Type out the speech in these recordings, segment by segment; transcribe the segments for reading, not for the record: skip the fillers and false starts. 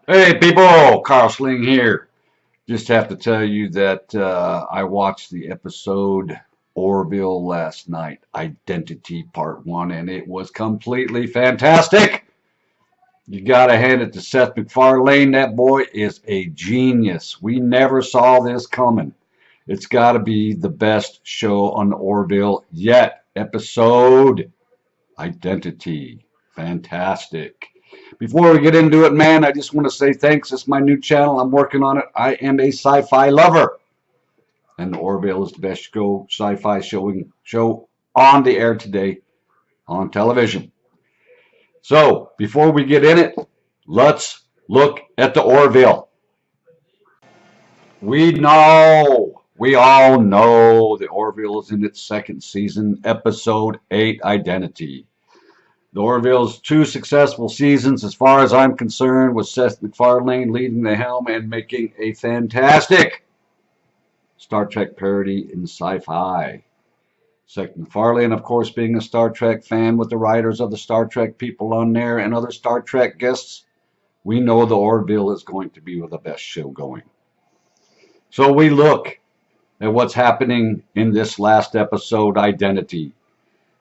Hey people, Carl Sling here. Just have to tell you that I watched the episode Orville last night, Identity Part 1, and it was completely fantastic. You gotta hand it to Seth MacFarlane. That boy is a genius. We never saw this coming. It's gotta be the best show on Orville yet. Episode Identity. Fantastic. Before we get into it, man, I just want to say thanks. It's my new channel. I'm working on it. I am a sci-fi lover. And Orville is the best sci-fi show on the air today on television. So, before we get in it, let's look at the Orville. We all know the Orville is in its second season, episode 8, Identity. The Orville's two successful seasons, as far as I'm concerned, with Seth MacFarlane leading the helm and making a fantastic Star Trek parody in sci-fi. Seth MacFarlane, of course, being a Star Trek fan with the writers of the Star Trek people on there and other Star Trek guests, we know the Orville is going to be the best show going. So we look at what's happening in this last episode, Identity.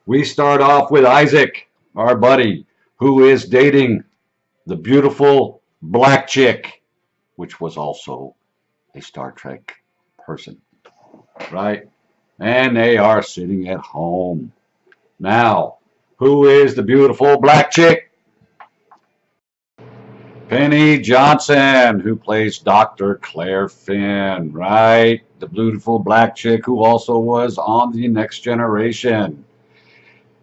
We start off with Isaac, our buddy, who is dating the beautiful black chick, which was also a Star Trek person, right? And they are sitting at home. Now, who is the beautiful black chick? Penny Johnson, who plays Dr. Claire Finn, right? The beautiful black chick who also was on The Next Generation.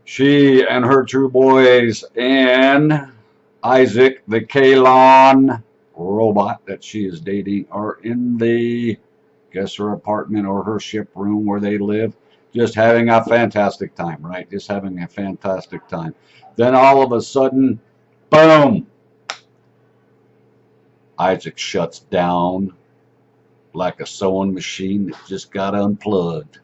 She and her two boys and Isaac, the Kalon robot that she is dating, are in her apartment or her ship room where they live, just having a fantastic time, right? Just having a fantastic time. Then all of a sudden, boom, Isaac shuts down like a sewing machine that just got unplugged.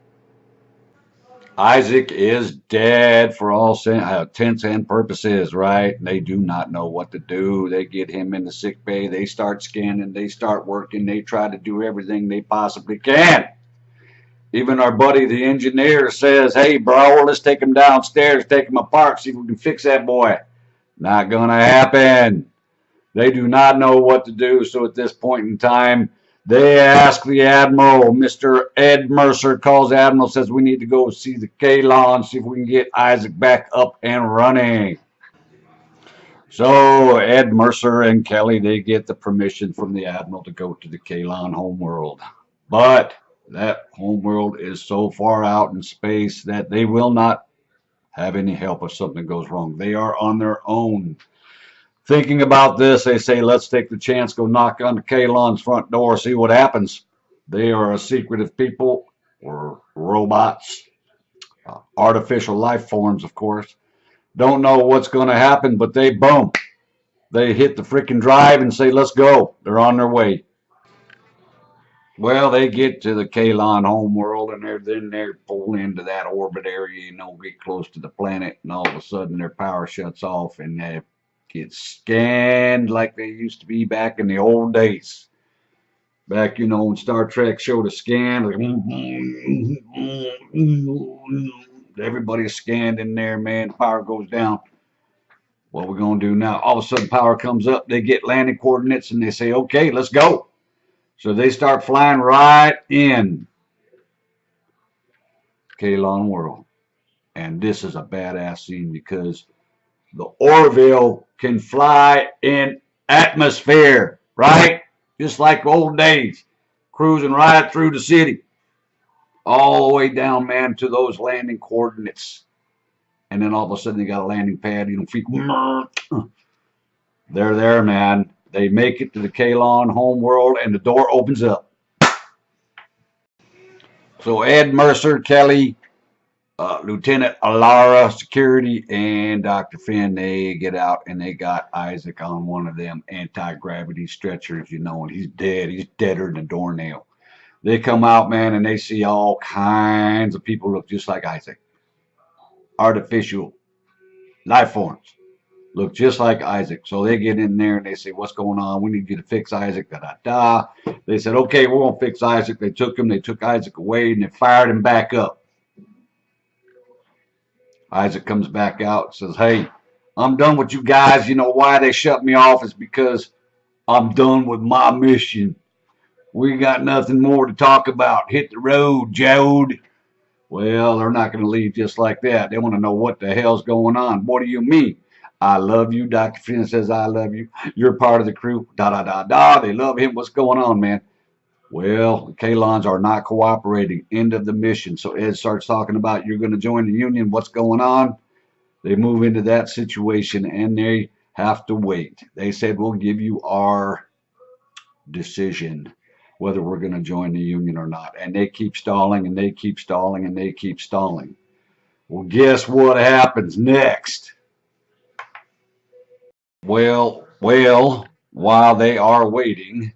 Isaac is dead for all intents and purposes, right? They do not know what to do. They get him in the sick bay. They start scanning. They start working. They try to do everything they possibly can. Even our buddy, the engineer, says, hey, bro, let's take him downstairs, take him apart, see if we can fix that boy. Not going to happen. They do not know what to do. So at this point in time, they ask the Admiral. Mr. Ed Mercer calls the Admiral, says we need to go see the Kalon, see if we can get Isaac back up and running. So Ed Mercer and Kelly, they get the permission from the Admiral to go to the Kalon homeworld. But that homeworld is so far out in space that they will not have any help if something goes wrong. They are on their own. Thinking about this, they say, let's take the chance, go knock on the Kalon's front door, see what happens. They are a secretive people, or robots, artificial life forms, of course. Don't know what's going to happen, but they, boom, they hit the freaking drive and say, let's go. They're on their way. Well, they get to the Kalon homeworld, and they're pulled into that orbit area, get close to the planet, and all of a sudden their power shuts off, and they get scanned like they used to be back in the old days. Back, when Star Trek showed a scan, like, everybody's scanned in there, man. The power goes down. What are we going to do now? All of a sudden, power comes up. They get landing coordinates, and they say, okay, let's go. So they start flying right in Kalon World. And this is a badass scene because the Orville can fly in atmosphere, right? Just like old days, cruising right through the city, all the way down, man, to those landing coordinates. And then all of a sudden they got a landing pad, they're there, man. They make it to the Kalon homeworld, and the door opens up. So Ed Mercer, Kelly, Lieutenant Alara, security, and Dr. Finn, they get out, and they got Isaac on one of them anti-gravity stretchers, and he's dead. He's deader than a doornail. They come out, man, and they see all kinds of people look just like Isaac. Artificial life forms. Look just like Isaac. So they get in there and they say, what's going on? We need you to fix Isaac. Da da da. They said, okay, we're gonna fix Isaac. They took him. They took Isaac away and they fired him back up. Isaac comes back out and says, hey, I'm done with you guys. You know why they shut me off is because I'm done with my mission. We got nothing more to talk about. Hit the road, Jode. Well, they're not going to leave just like that. They want to know what the hell's going on. What do you mean? I love you. Dr. Flynn says, I love you. You're part of the crew. Da, da, da, da. They love him. What's going on, man? Well, the Kalons are not cooperating. End of the mission. So Ed starts talking about you're going to join the Union. What's going on? They move into that situation and they have to wait. They said, we'll give you our decision whether we're going to join the Union or not. And they keep stalling and they keep stalling and they keep stalling. Well, guess what happens next? Well, while they are waiting,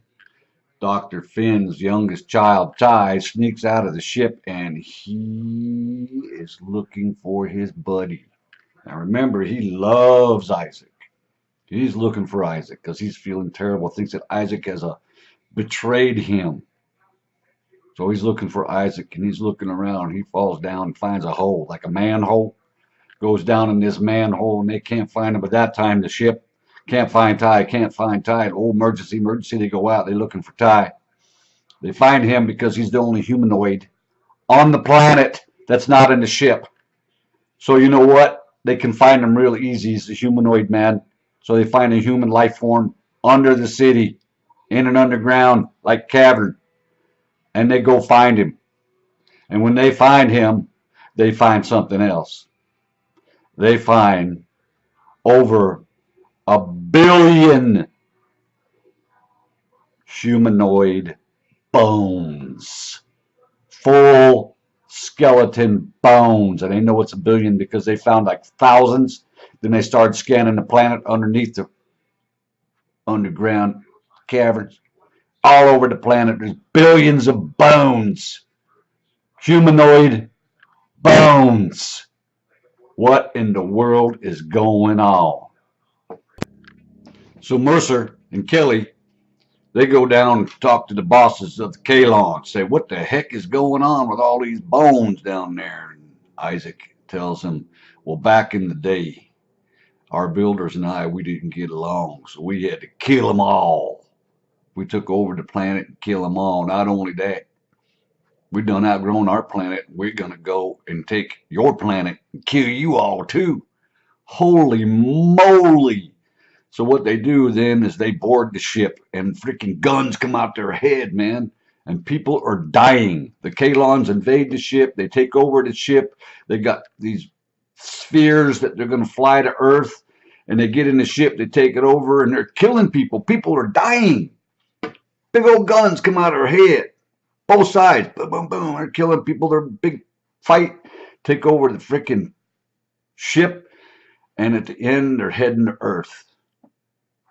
Dr. Finn's youngest child, Ty, sneaks out of the ship and he is looking for his buddy. Now remember, he loves Isaac. He's looking for Isaac because he's feeling terrible, thinks that Isaac has betrayed him. So he's looking for Isaac and he's looking around. He falls down and finds a hole, like a manhole. Goes down in this manhole and they can't find him. But that time the ship can't find Ty, can't find Ty. Oh, emergency, emergency. They go out. They're looking for Ty. They find him because he's the only humanoid on the planet that's not in the ship. So you know what? They can find him real easy. He's a humanoid man. So they find a human life form under the city, in an underground like cavern. And they go find him. And when they find him, they find something else. They find over 1 billion humanoid bones. Full skeleton bones. And they know it's 1 billion because they found like thousands. Then they started scanning the planet underneath the underground caverns. All over the planet, there's billions of bones. Humanoid bones. What in the world is going on? So Mercer and Kelly, they go down and talk to the bosses of the Kalon, say, what the heck is going on with all these bones down there? And Isaac tells them, well, back in the day, our builders and I, we didn't get along, so we had to kill them all. We took over the planet and kill them all. Not only that, we done outgrown our planet. We're going to go and take your planet and kill you all too. Holy moly. So what they do then is they board the ship and freaking guns come out their head, man. And people are dying. The Kalons invade the ship. They take over the ship. They got these spheres that they're going to fly to Earth. And they get in the ship. They take it over and they're killing people. People are dying. Big old guns come out of her head. Both sides. Boom, boom, boom. They're killing people. They're big fight. Take over the freaking ship. And at the end, they're heading to Earth.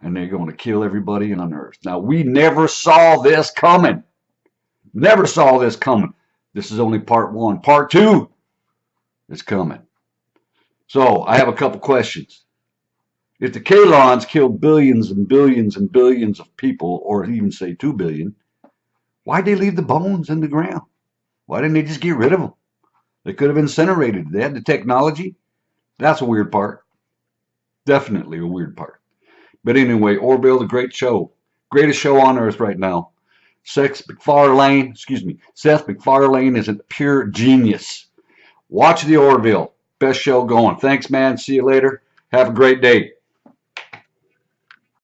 And they're going to kill everybody on Earth. Now, we never saw this coming. Never saw this coming. This is only part 1. Part 2 is coming. So, I have a couple questions. If the Kalons killed billions and billions and billions of people, or even say 2 billion, why'd they leave the bones in the ground? Why didn't they just get rid of them? They could have incinerated. They had the technology. That's a weird part. Definitely a weird part. But anyway, Orville, the great show. Greatest show on earth right now. Seth MacFarlane is a pure genius. Watch the Orville. Best show going. Thanks, man. See you later. Have a great day.